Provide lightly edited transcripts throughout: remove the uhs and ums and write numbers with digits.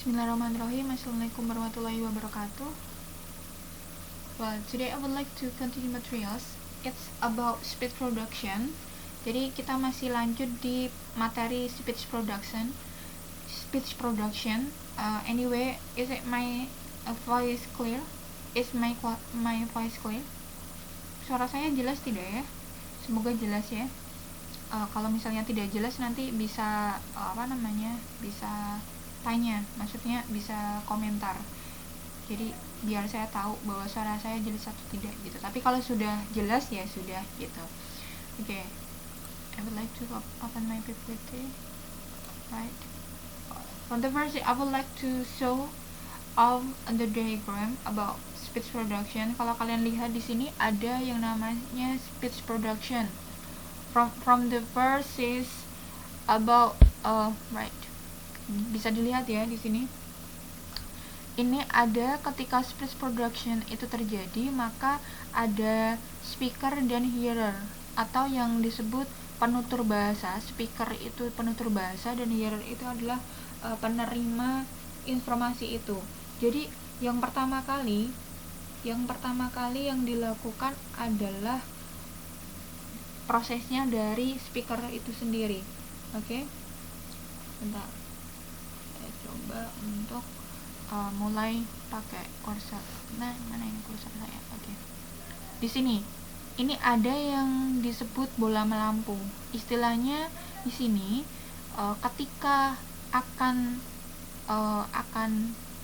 Bismillahirrahmanirrahim. Assalamualaikum warahmatullahi wabarakatuh. Well, today I would like to continue materials. It's about speech production. Jadi kita masih lanjut di materi speech production. Anyway, is it my voice clear? Is my voice clear? Suara saya jelas tidak ya? Semoga jelas ya. Kalau misalnya tidak jelas nanti bisa bisa tanya, maksudnya bisa komentar. Jadi biar saya tahu bahwa suara saya jelas atau tidak gitu. Tapi kalau sudah jelas ya sudah gitu. Okay. I would like to open my PPT. Right. On the first, I would like to show all the diagram about speech production. Kalau kalian lihat di sini ada yang namanya speech production. From the first is about right. Bisa dilihat ya di sini. Ini ada ketika speech production itu terjadi, maka ada speaker dan hearer, atau yang disebut penutur bahasa. Speaker itu penutur bahasa dan hearer itu adalah penerima informasi itu. Jadi yang pertama kali yang dilakukan adalah prosesnya dari speaker itu sendiri. Oke. Bentar. Coba untuk mulai pakai kursor. Nah, mana ini kursor saya? Oke. Di sini, ini ada yang disebut bola melampau. Istilahnya di sini ketika akan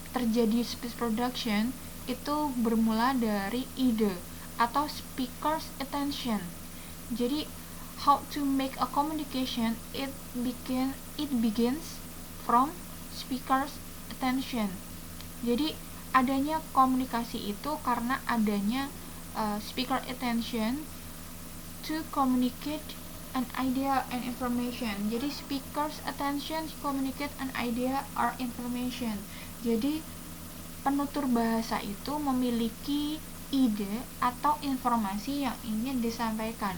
terjadi speech production itu bermula dari ide atau speaker's attention. Jadi how to make a communication, it begins from speaker's attention. Jadi adanya komunikasi itu karena adanya speaker attention to communicate an idea and information. Jadi speaker's attention to communicate an idea or information. Jadi penutur bahasa itu memiliki ide atau informasi yang ingin disampaikan,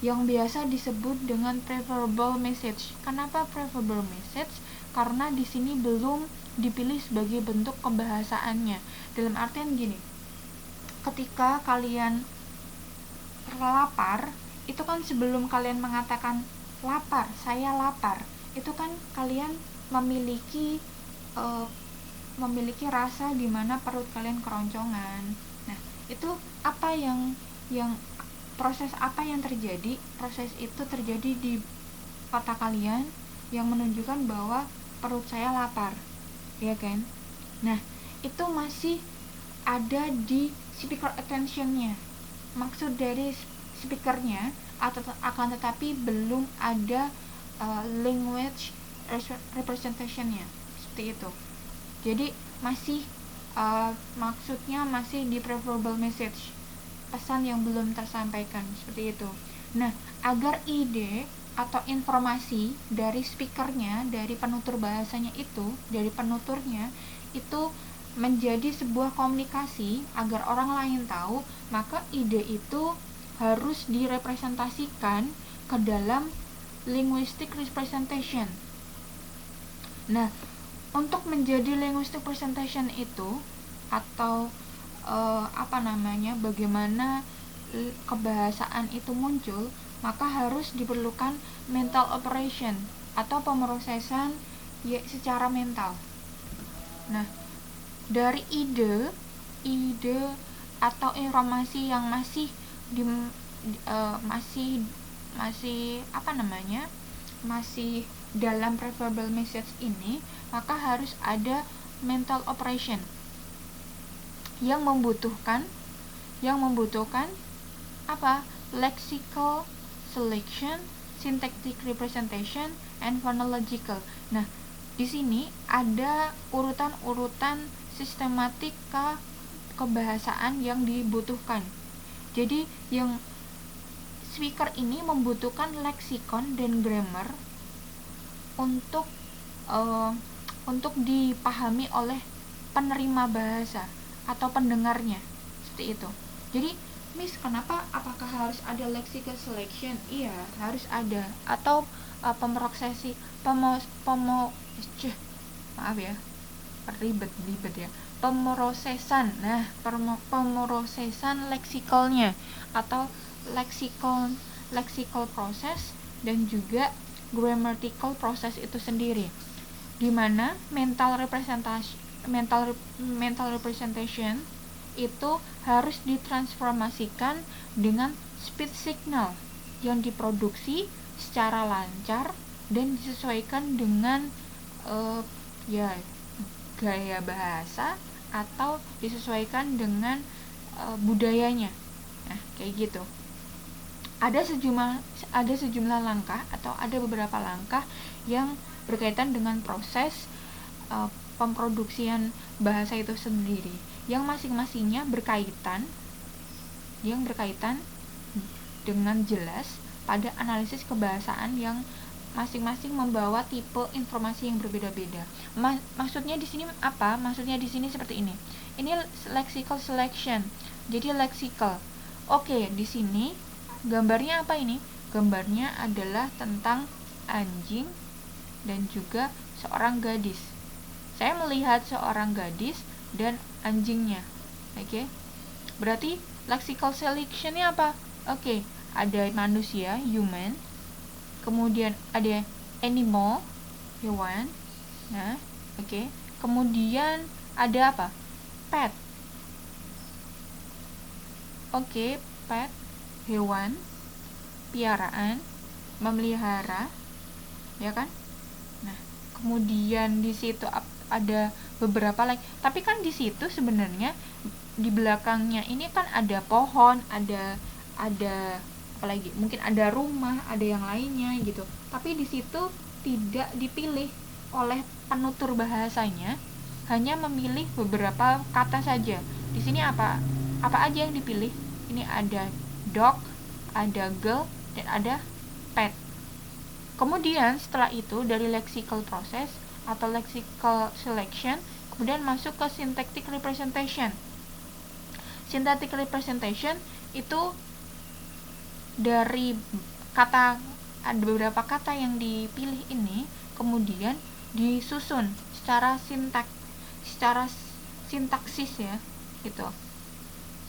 yang biasa disebut dengan preverbal message. Kenapa preverbal message? Karena di sini belum dipilih sebagai bentuk kebahasaannya. Dalam artian gini, ketika kalian lapar, itu kan sebelum kalian mengatakan lapar, saya lapar, itu kan kalian memiliki rasa di mana perut kalian keroncongan. Nah, itu apa yang proses apa yang terjadi? Proses itu terjadi di otak kalian yang menunjukkan bahwa perut saya lapar, ya kan? Nah, itu masih ada di speaker attention-nya. Maksud dari speakernya, akan tetapi belum ada language representation-nya, seperti itu. Jadi masih maksudnya masih di preverbal message, pesan yang belum tersampaikan, seperti itu. Nah, agar ide atau informasi dari speakernya, dari penutur bahasanya itu, dari penuturnya itu menjadi sebuah komunikasi agar orang lain tahu, maka ide itu harus direpresentasikan ke dalam linguistic representation. Nah, untuk menjadi linguistic representation itu atau bagaimana kebahasaan itu muncul, maka harus diperlukan mental operation atau pemrosesan secara mental. Nah, dari ide atau informasi yang masih dalam preverbal message ini, maka harus ada mental operation yang membutuhkan lexical selection, syntactic representation, and phonological. Nah, di sini ada urutan-urutan sistematika kebahasaan yang dibutuhkan. Jadi, yang speaker ini membutuhkan leksikon dan grammar untuk dipahami oleh penerima bahasa atau pendengarnya, seperti itu. Jadi, Miss, apakah harus ada lexical selection? Iya, harus ada. Atau ribet ya, pemrosesan. Nah, pemrosesan leksikalnya atau lexical process dan juga grammatical process itu sendiri, dimana mental representation itu harus ditransformasikan dengan speech signal yang diproduksi secara lancar dan disesuaikan dengan gaya bahasa atau disesuaikan dengan budayanya. Nah, kayak gitu. Ada sejumlah langkah atau ada beberapa langkah yang berkaitan dengan proses pemproduksian bahasa itu sendiri, yang masing-masingnya berkaitan dengan jelas pada analisis kebahasaan yang masing-masing membawa tipe informasi yang berbeda-beda. Maksudnya di sini apa? Maksudnya di sini seperti ini. Ini lexical selection. Jadi lexical. Oke, di sini gambarnya apa ini? Gambarnya adalah tentang anjing dan juga seorang gadis. Saya melihat seorang gadis dan anjingnya. Oke. Berarti lexical selection-nya apa? Oke, ada manusia, human. Kemudian ada animal, hewan. Nah, oke. Kemudian ada apa? Pet. Oke, pet, hewan, piaraan, memelihara, ya kan? Nah, kemudian di situ ada beberapa lagi. Tapi kan di situ sebenarnya di belakangnya ini kan ada pohon, ada apalagi mungkin ada rumah, ada yang lainnya gitu. Tapi di situ tidak dipilih oleh penutur bahasanya, hanya memilih beberapa kata saja. Di sini apa aja yang dipilih? Ini ada dog, ada girl, dan ada pet. Kemudian setelah itu dari lexical process atau lexical selection, kemudian masuk ke syntactic representation. Syntactic representation itu dari ada beberapa kata yang dipilih ini kemudian disusun secara sintaksis ya, gitu.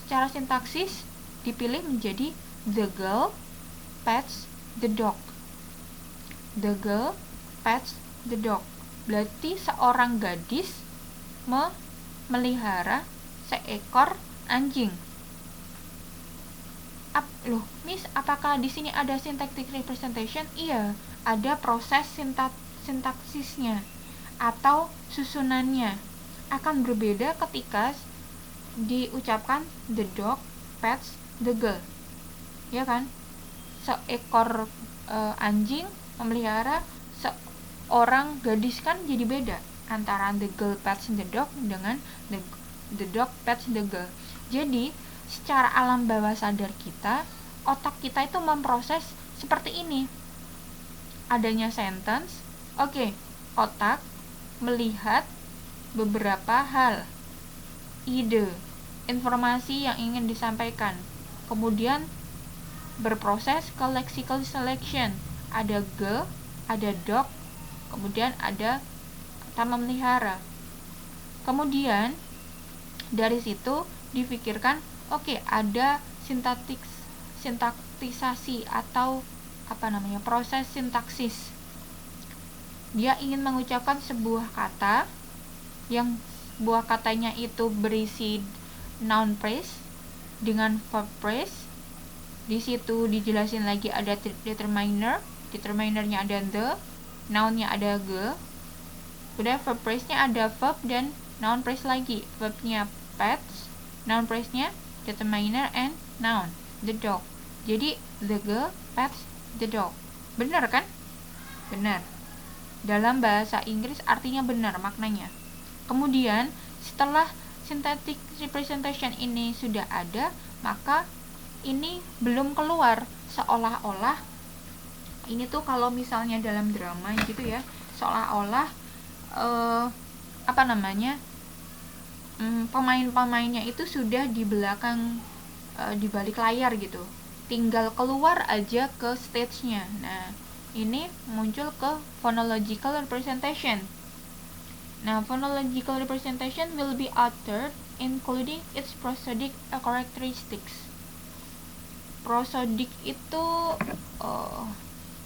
Secara sintaksis dipilih menjadi the girl pets the dog. The girl pets the dog. Berarti seorang gadis memelihara seekor anjing. Loh, Miss, apakah di sini ada syntactic representation? Iya, ada proses sintaksisnya atau susunannya. Akan berbeda ketika diucapkan the dog pets the girl. Ya kan? Seekor anjing memelihara seorang gadis, kan jadi beda antara the girl pets the dog dengan the dog pets the girl. Jadi secara alam bawah sadar kita, otak kita itu memproses seperti ini. Adanya sentence, oke, otak melihat beberapa hal, ide, informasi yang ingin disampaikan, kemudian berproses ke lexical selection. Ada girl, ada dog, kemudian ada kata memelihara. Kemudian dari situ difikirkan, oke, ada sintaktisasi atau proses sintaksis. Dia ingin mengucapkan sebuah kata yang buah katanya itu berisi noun phrase dengan verb phrase. Di situ dijelasin lagi ada determinernya ada the, nounnya ada ge, udah verb phrase-nya ada verb dan noun phrase lagi. Verbnya pets, noun phrase-nya determiner and noun, the dog. Jadi the girl pets the dog. Benar kan? Benar. Dalam bahasa Inggris artinya benar maknanya. Kemudian setelah syntactic representation ini sudah ada, maka ini belum keluar, seolah-olah ini tuh kalau misalnya dalam drama gitu ya, seolah-olah pemain-pemainnya itu sudah di belakang, di balik layar gitu, tinggal keluar aja ke stage-nya. Nah, ini muncul ke phonological representation. Nah, phonological representation will be altered including its prosodic characteristics. Prosodik itu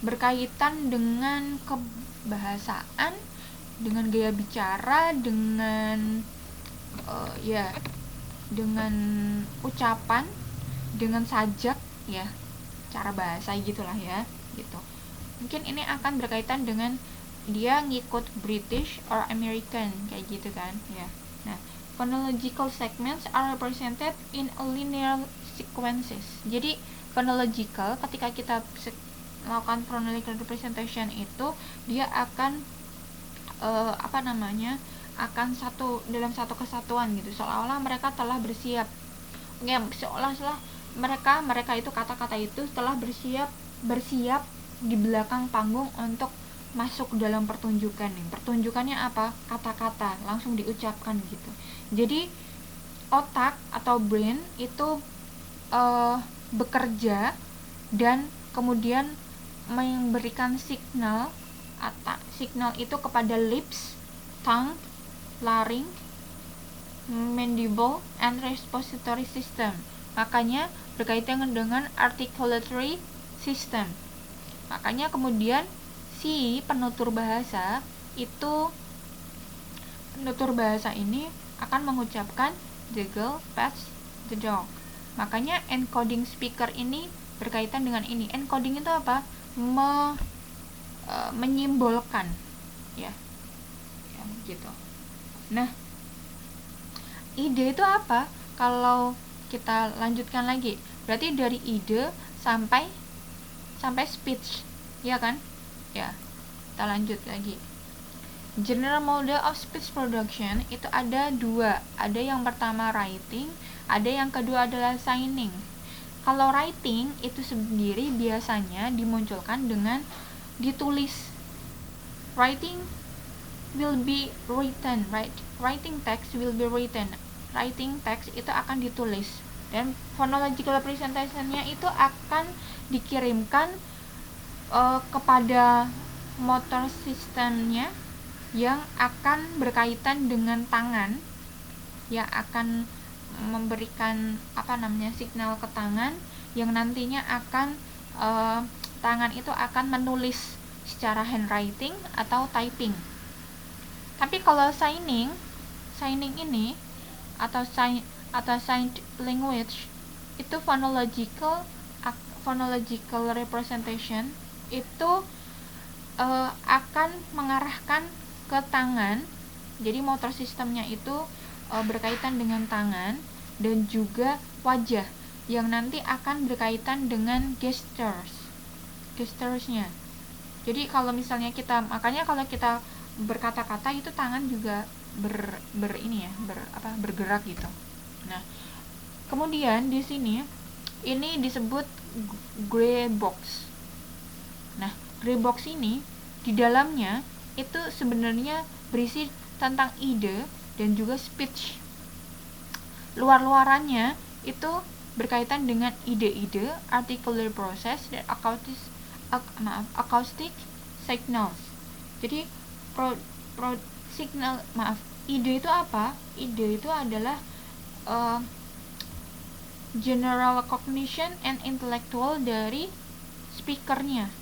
berkaitan dengan kebahasaan, dengan gaya bicara, dengan dengan ucapan, dengan sajak ya, cara bahasa gitulah ya, gitu. Mungkin ini akan berkaitan dengan dia ngikut British or American kayak gitu kan ya. Nah, phonological segments are represented in a linear sequences. Jadi phonological, ketika kita melakukan phonological representation itu dia akan akan dalam satu kesatuan gitu, seolah-olah mereka telah bersiap ya, seolah-olah mereka itu kata-kata itu telah bersiap di belakang panggung untuk masuk dalam pertunjukan nih. Pertunjukannya apa? Kata-kata langsung diucapkan gitu. Jadi otak atau brain itu bekerja dan kemudian memberikan signal itu kepada lips, tongue, larynx, mandible, and respiratory system. Makanya berkaitan dengan articulatory system. Makanya kemudian si penutur bahasa ini akan mengucapkan the girl pets the dog. Makanya encoding speaker ini berkaitan dengan ini. Encoding itu apa? Menyimbolkan ya gitu. Nah, ide itu apa? Kalau kita lanjutkan lagi, berarti dari ide sampai speech, ya kan? Ya, kita lanjut lagi. General model of speech production itu ada dua. Ada yang pertama writing, ada yang kedua adalah signing. Kalau writing itu sendiri biasanya dimunculkan dengan ditulis. Writing will be written, right? Writing text will be written. Writing text itu akan ditulis. Dan phonological representation-nya itu akan dikirimkan kepada motor sistemnya yang akan berkaitan dengan tangan, yang akan memberikan signal ke tangan, yang nantinya akan tangan itu akan menulis secara handwriting atau typing. Tapi kalau signing ini atau signed language itu phonological representation itu akan mengarahkan ke tangan. Jadi motor sistemnya itu berkaitan dengan tangan dan juga wajah yang nanti akan berkaitan dengan gesturesnya. Jadi kalau misalnya makanya kalau kita berkata-kata itu tangan juga bergerak gitu. Nah, kemudian di sini ini disebut gray box. Nah, gray box ini di dalamnya itu sebenarnya berisi tentang ide dan juga speech. Luar-luarannya itu berkaitan dengan ide-ide, articulatory process, dan acoustic signals. Jadi ide itu apa? Ide itu adalah general cognition and intellectual dari speakernya.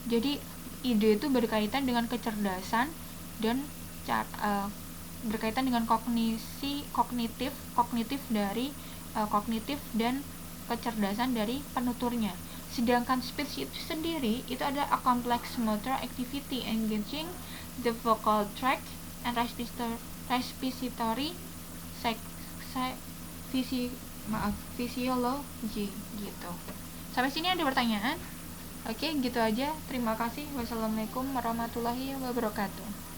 Jadi ide itu berkaitan dengan kecerdasan dan berkaitan dengan kognitif dan kecerdasan dari penuturnya. Sedangkan speech itu sendiri itu adalah a complex motor activity engaging the vocal tract and respiratory physiology gitu. Sampai sini ada pertanyaan? Oke, gitu aja. Terima kasih. Wassalamualaikum warahmatullahi wabarakatuh.